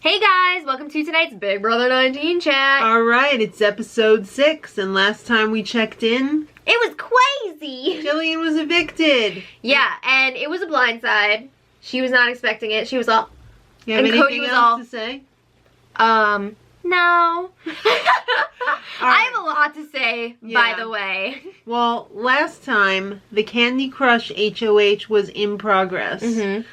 Hey guys, welcome to tonight's Big Brother 19 chat. Alright, it's episode 6, and last time we checked in, it was crazy. Jillian was evicted. Yeah, and it was a blindside. She was not expecting it. She was all... You have anything else to say? No. Right. I have a lot to say, by the way. Well, last time, the Candy Crush HOH was in progress. And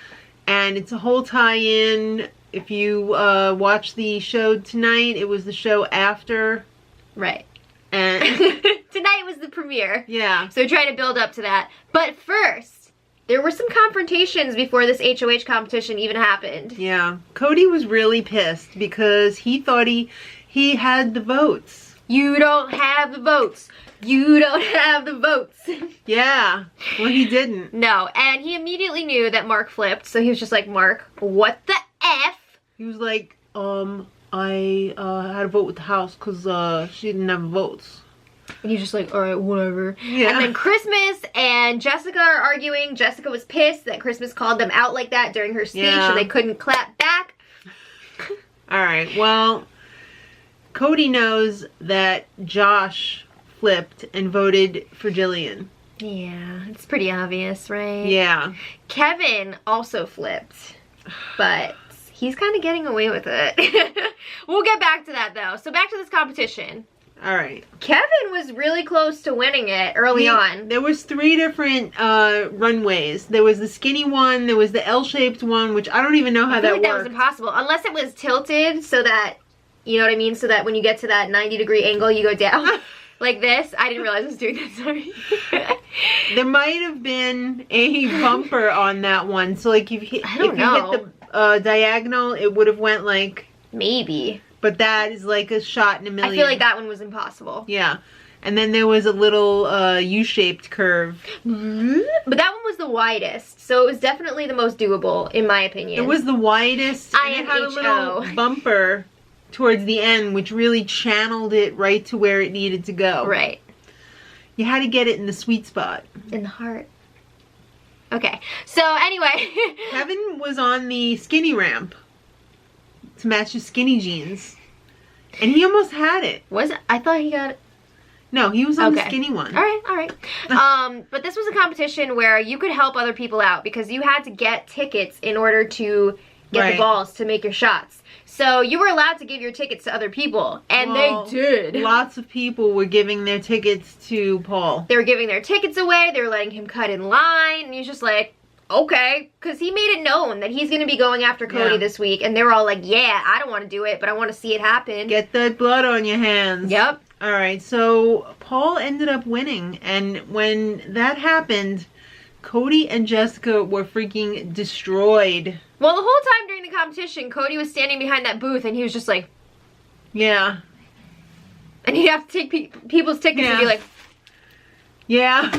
it's a whole tie-in. If you watch the show tonight, it was the show after. Right. And tonight was the premiere. Yeah. So trying to build up to that. But first, there were some confrontations before this HOH competition even happened. Yeah. Cody was really pissed because he thought he had the votes. You don't have the votes. You don't have the votes. Yeah. Well, he didn't. No. And he immediately knew that Mark flipped. So he was just like, Mark, what the F? He was like, I had to vote with the house because she didn't have votes. And he's just like, alright, whatever. Yeah. And then Christmas and Jessica are arguing. Jessica was pissed that Christmas called them out like that during her speech and they couldn't clap back. Alright, well, Cody knows that Josh flipped and voted for Jillian. Yeah, it's pretty obvious, right? Yeah. Kevin also flipped, but he's kind of getting away with it. We'll get back to that though. So back to this competition. Alright. Kevin was really close to winning it early on. There was 3 different runways. There was the skinny one, there was the L-shaped one, which I don't even know how that worked. That was impossible. Unless it was tilted so that, you know what I mean? So that when you get to that 90-degree angle, you go down. Like this. I didn't realize I was doing that, sorry. There might have been a bumper on that one. So like if you hit the diagonal, it would have went like... Maybe. But that is like a shot in a million. I feel like that one was impossible. Yeah. And then there was a little U-shaped curve. But that one was the widest. So it was definitely the most doable, in my opinion. It was the widest. And it had a little bumper towards the end, which really channeled it right to where it needed to go. Right. You had to get it in the sweet spot. In the heart. Okay. So anyway. Kevin was on the skinny ramp to match his skinny jeans. And he almost had it. Was it? I thought he got it. No, he was on the skinny one. Alright. But this was a competition where you could help other people out because you had to get tickets in order to get the balls to make your shots. So you were allowed to give your tickets to other people. And they did. Lots of people were giving their tickets to Paul. They were giving their tickets away. They were letting him cut in line. And he was just like, okay. Because he made it known that he's going to be going after Cody this week. And they were all like, yeah, I don't want to do it, but I want to see it happen. Get that blood on your hands. Yep. Alright, so Paul ended up winning. And when that happened, Cody and Jessica were freaking destroyed. Well, the whole time during the competition, Cody was standing behind that booth and he was just like... Yeah. And he'd have to take people's tickets and be like... Yeah.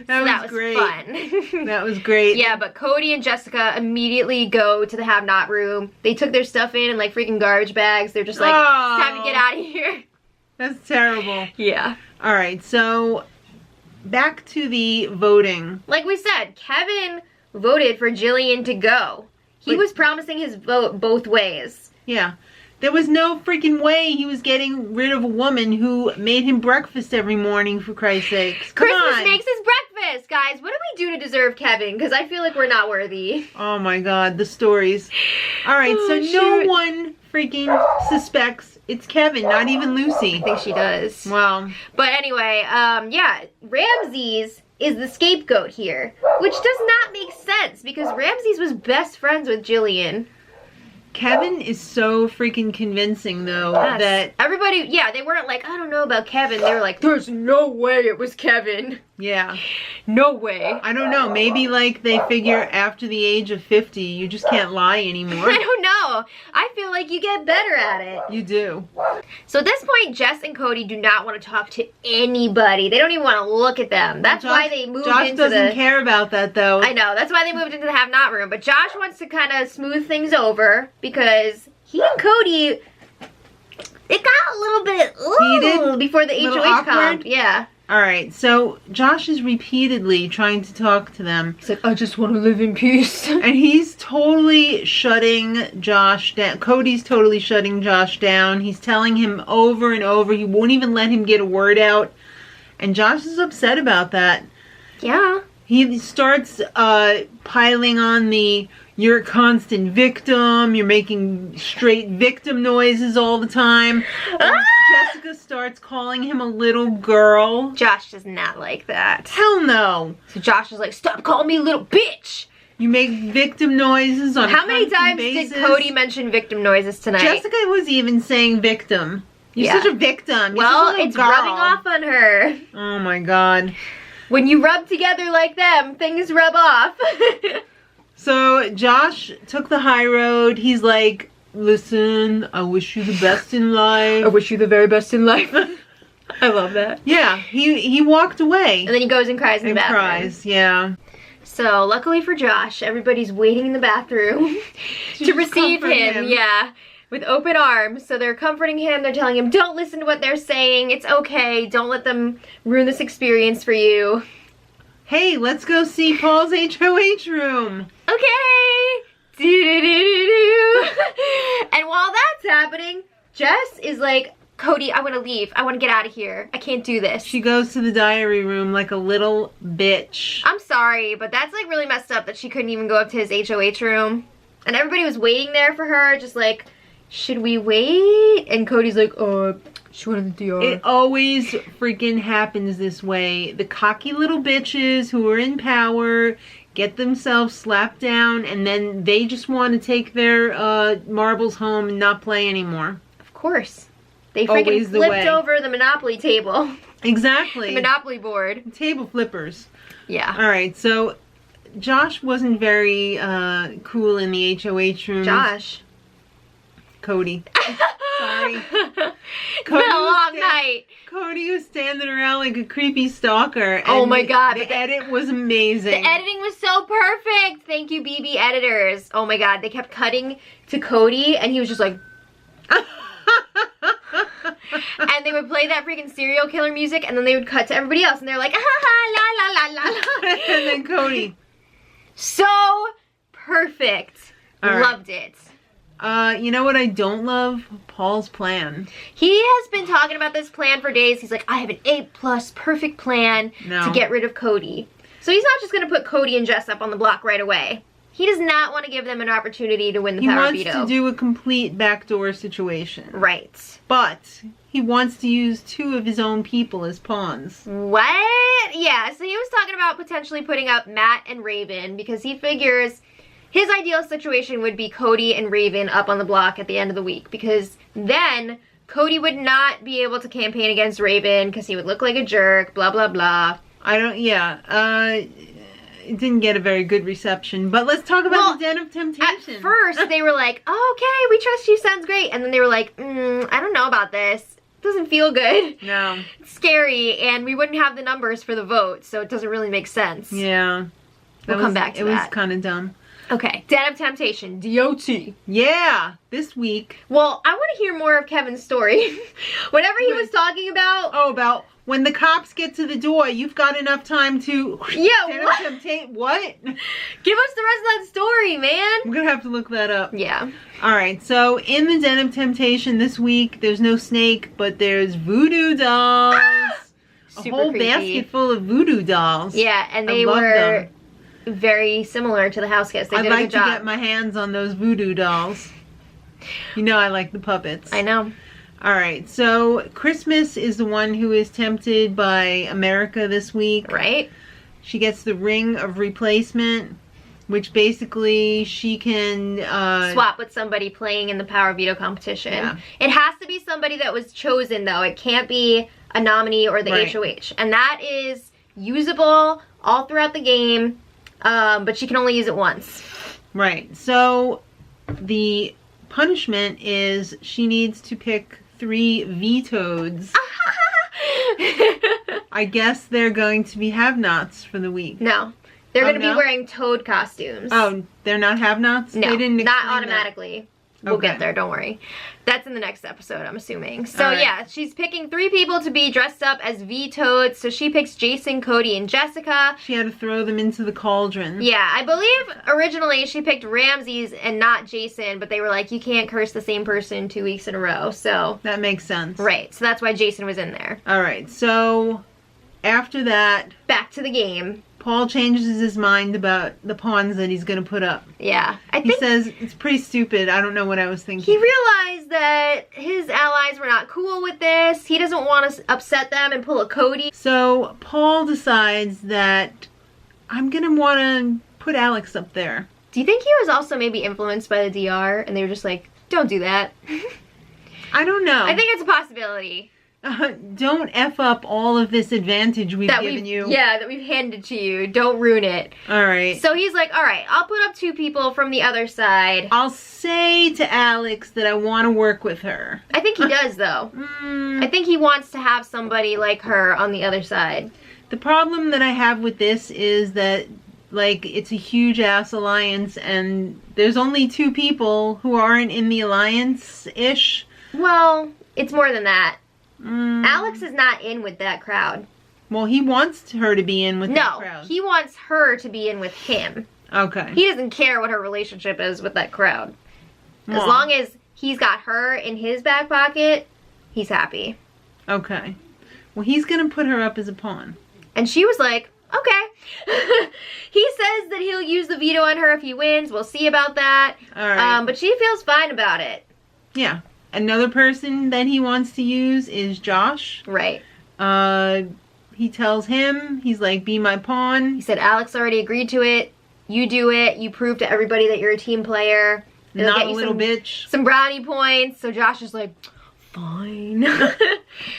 that was great. Fun. That was great. Yeah, but Cody and Jessica immediately go to the have-not room. They took their stuff in like freaking garbage bags. They're just like, it's time to get out of here. That's terrible. Yeah. Alright, so back to the voting. Like we said, Kevin voted for Jillian to go. He was promising his vote both ways. Yeah. There was no freaking way he was getting rid of a woman who made him breakfast every morning, for Christ's sakes. Christmas makes his breakfast, guys. What do we do to deserve Kevin? Because I feel like we're not worthy. Oh my god, the stories. Alright, so no one freaking suspects it's Kevin, not even Lucy. I think she does. Wow. But anyway, yeah, Ramses is the scapegoat here, which does not make sense because Ramses was best friends with Jillian. Kevin is so freaking convincing, though, that... Everybody, yeah, they weren't like, I don't know about Kevin. They were like, there's no way it was Kevin. Yeah. No way. I don't know. Maybe, like, they figure after the age of 50, you just can't lie anymore. I don't know. I feel like you get better at it. You do. So at this point, Jess and Cody do not want to talk to anybody. They don't even want to look at them. That's why they moved into Josh doesn't care about that, though. I know. That's why they moved into the have-not room. But Josh wants to kind of smooth things over because he and Cody... It got a little bit heated before the HOH comp. Yeah. Alright, so Josh is repeatedly trying to talk to them. He's like, I just want to live in peace. And he's totally shutting Josh down. Cody's totally shutting Josh down. He's telling him over and over. He won't even let him get a word out. And Josh is upset about that. Yeah. He starts piling on the, you're a constant victim. You're making straight victim noises all the time. Jessica starts calling him a little girl. Josh does not like that. Hell no. So Josh is like, stop calling me a little bitch. You make victim noises on How many times did Cody mention victim noises tonight? Jessica was even saying victim. You're such a victim. Well, it's rubbing off on her. Oh my god. When you rub together like them, things rub off. So Josh took the high road. He's like, listen, I wish you the best in life. I wish you the very best in life. I love that. Yeah, he walked away. And then he goes and cries in the bathroom. Cries, yeah. So, luckily for Josh, everybody's waiting in the bathroom to receive him. Yeah, with open arms. So they're comforting him. They're telling him, don't listen to what they're saying. It's okay. Don't let them ruin this experience for you. Hey, let's go see Paul's HOH room. Okay. Do-do-do-do-do. And while that's happening, Jess is like, Cody, I want to leave. I want to get out of here. I can't do this. She goes to the diary room like a little bitch. I'm sorry, but that's like really messed up that she couldn't even go up to his HOH room. And everybody was waiting there for her, just like, should we wait? And Cody's like, she wanted the DR. It always freaking happens this way. The cocky little bitches who are in power get themselves slapped down, and then they just want to take their marbles home and not play anymore. Of course. They freaking flipped over the Monopoly table. Exactly. The Monopoly board. Table flippers. Yeah. Alright, so Josh wasn't very cool in the HOH room. Josh. Cody. Sorry. It's been a long night. Cody was standing around like a creepy stalker. And oh my god. The edit was amazing. The editing was so perfect. Thank you, BB editors. Oh my god. They kept cutting to Cody and he was just like... And they would play that freaking serial killer music and then they would cut to everybody else and they're like, ah, la, la, la, la. And then Cody. So perfect. Loved it. You know what I don't love? Paul's plan. He has been talking about this plan for days. He's like, I have an A+ perfect plan to get rid of Cody. So he's not just going to put Cody and Jess up on the block right away. He does not want to give them an opportunity to win the power veto. He wants to do a complete backdoor situation. Right. But he wants to use 2 of his own people as pawns. What? Yeah, so he was talking about potentially putting up Matt and Raven because he figures his ideal situation would be Cody and Raven up on the block at the end of the week because then Cody would not be able to campaign against Raven because he would look like a jerk, blah, blah, blah. It didn't get a very good reception, but let's talk about the Den of Temptation. At first, they were like, oh, okay, we trust you, sounds great. And then they were like, I don't know about this. It doesn't feel good. No. It's scary, and we wouldn't have the numbers for the vote, so it doesn't really make sense. Yeah. We'll come back to that. It was kind of dumb. Okay, Den of Temptation, DOT. Yeah, this week. Well, I want to hear more of Kevin's story. Whatever he was talking about. Oh, about when the cops get to the door, you've got enough time to... Yeah, what? What? Give us the rest of that story, man. I'm going to have to look that up. Yeah. Alright, so in the Den of Temptation this week, there's no snake, but there's voodoo dolls. A whole basket full of voodoo dolls. Yeah, and they were very similar to the house guests. They did a good job. I'd like to get my hands on those voodoo dolls. You know I like the puppets. I know. Alright, so Christmas is the one who is tempted by America this week. Right. She gets the ring of replacement, which basically she can... swap with somebody playing in the power veto competition. Yeah. It has to be somebody that was chosen, though. It can't be a nominee or the HOH. And that is usable all throughout the game, but she can only use it once. Right. So the punishment is she needs to pick 3 vetoes. I guess they're going to be have-nots for the week. No. They're going to be wearing toad costumes. Oh, they're not have-nots? No, they didn't not automatically. We'll Okay. get there, don't worry. That's in the next episode, I'm assuming. So All right. yeah, she's picking 3 people to be dressed up as vetoed. So she picks Jason, Cody, and Jessica. She had to throw them into the cauldron. Yeah, I believe originally she picked Ramses and not Jason, but they were like, you can't curse the same person 2 weeks in a row, so. That makes sense. Right, so that's why Jason was in there. All right, so after that, Back to the game. Paul changes his mind about the pawns that he's going to put up. Yeah, I He think says, it's pretty stupid. I don't know what I was thinking. he realized that his allies were not cool with this. He doesn't want to upset them and pull a Cody. So Paul decides that I'm going to want to put Alex up there. Do you think he was also maybe influenced by the DR and they were just like, don't do that? I don't know. I think it's a possibility. Don't F up all of this advantage we've given you. Yeah, that we've handed to you. Don't ruin it. All right. So he's like, all right, I'll put up 2 people from the other side. I'll say to Alex that I want to work with her. I think he does, though. I think he wants to have somebody like her on the other side. The problem that I have with this is that, like, it's a huge ass alliance and there's only 2 people who aren't in the alliance-ish. Well, it's more than that. Alex is not in with that crowd. Well, he wants her to be in with that No, crowd. he wants her to be in with him. Okay. He doesn't care what her relationship is with that crowd. As Well, long as he's got her in his back pocket, he's happy. Okay. Well, he's going to put her up as a pawn. And she was like, okay. He says that he'll use the veto on her if he wins. We'll see about that. All right. But she feels fine about it. Yeah. Another person that he wants to use is Josh. Right. He tells him, he's like, be my pawn. He said, Alex already agreed to it. You do it. You prove to everybody that you're a team player. It'll Not get a you little bitch. some brownie points. So Josh is like, fine.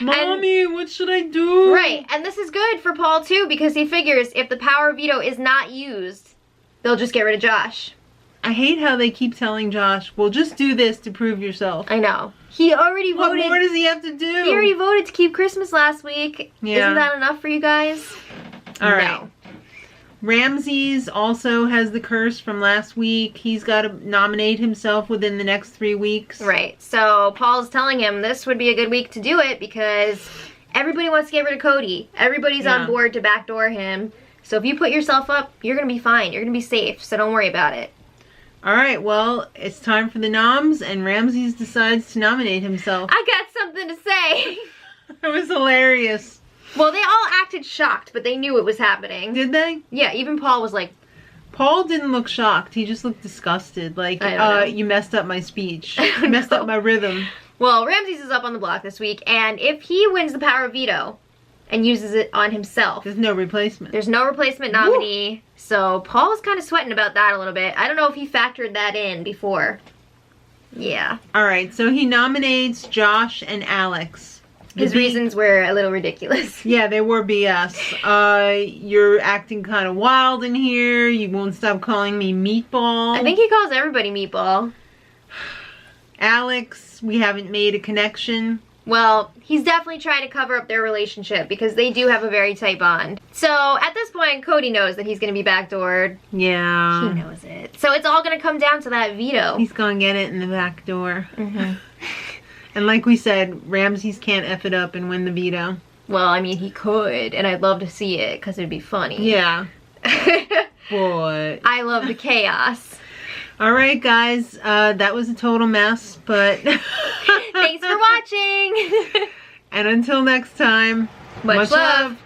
Mommy, what should I do? Right. And this is good for Paul, too, because he figures if the power of veto is not used, they'll just get rid of Josh. I hate how they keep telling Josh, well, just do this to prove yourself. I know. He already What voted. more does he have to do? He already voted to keep Christmas last week. Yeah. Isn't that enough for you guys? All No. right. Ramses also has the curse from last week. He's got to nominate himself within the next 3 weeks. Right. So Paul's telling him this would be a good week to do it because everybody wants to get rid of Cody. Everybody's Yeah. on board to backdoor him. So if you put yourself up, you're going to be fine. You're going to be safe. So don't worry about it. All right, well, it's time for the noms, and Ramses decides to nominate himself. I got something to say. That was hilarious. Well, they all acted shocked, but they knew it was happening. Did they? Yeah, even Paul was like, Paul didn't look shocked. He just looked disgusted. Like, I don't know. you messed up my speech. I You don't messed know. up my rhythm. well, Ramses is up on the block this week, and if he wins the power of veto and uses it on himself, There's no replacement. there's no replacement nominee. So Paul's kind of sweating about that a little bit. I don't know if he factored that in before. Yeah. All right, so he nominates Josh and Alex. His reasons were a little ridiculous. Yeah, they were BS. You're acting kind of wild in here. You won't stop calling me Meatball. I think he calls everybody Meatball. Alex, we haven't made a connection. Well, he's definitely trying to cover up their relationship because they do have a very tight bond. So at this point, Cody knows that he's going to be backdoored. Yeah. He knows it. So it's all going to come down to that veto. He's gonna get it in the back door. Mhm. And like we said, Ramses can't F it up and win the veto. Well, I mean, he could, and I'd love to see it because it'd be funny. Yeah. But I love the chaos. all right, guys, that was a total mess, but Thanks for watching. and until next time, Much love.